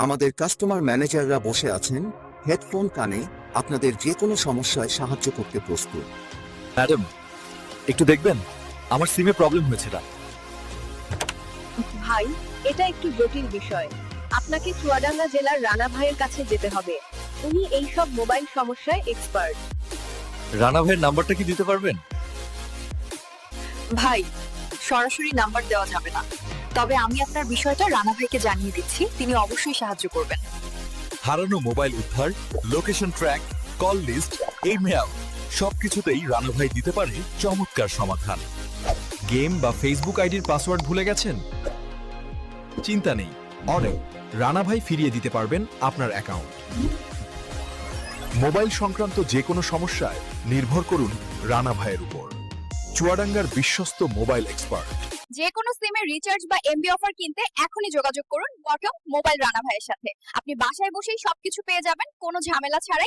আমাদের কাস্টমার ম্যানেজাররা বসে আছেন হেডফোন কানে, আপনাদের যে কোনো সমস্যায় সাহায্য করতে প্রস্তুত। ম্যাডাম, একটু দেখবেন, আমার সিমে প্রবলেম হয়েছে। না, ভাই, এটা একটু জটিল বিষয়। আপনাকে চুয়াডাঙ্গা জেলার রানা ভাইয়ের কাছে যেতে হবে। উনি এই সব মোবাইল সমস্যায় এক্সপার্ট। রানা ভাইয়ের নাম্বারটা কি দিতে পারবেন? ভাই, সরাসরি নাম্বার দেওয়া যাবে না, তবে আমি আপনার বিষয়টা রানা ভাইকে জানিয়ে দিচ্ছি, তিনি অবশ্যই সাহায্য করবেন। হারানো মোবাইল উদ্ধার, লোকেশন ট্র্যাক, কল লিস্ট, এই মেয়াল সবকিছুতেই রানা ভাই দিতে পারে চমৎকার সমাধান। গেম বা ফেসবুক আইডির পাসওয়ার্ড ভুলে গেছেন? চিন্তা নেই, অনেক রানা ভাই ফিরিয়ে দিতে পারবেন আপনার অ্যাকাউন্ট। মোবাইল সংক্রান্ত যে কোনো সমস্যায় নির্ভর করুন রানা ভাইয়ের উপর। চুয়াডাঙ্গার বিশ্বস্ত মোবাইল এক্সপার্ট। যে কোনো সিমের রিচার্জ বা এমবি অফার কিনতে এখনই যোগাযোগ করুন বটম মোবাইল রানা ভাইয়ের সাথে। আপনি বাসায় বসেই সবকিছু পেয়ে যাবেন, কোনো ঝামেলা ছাড়াই।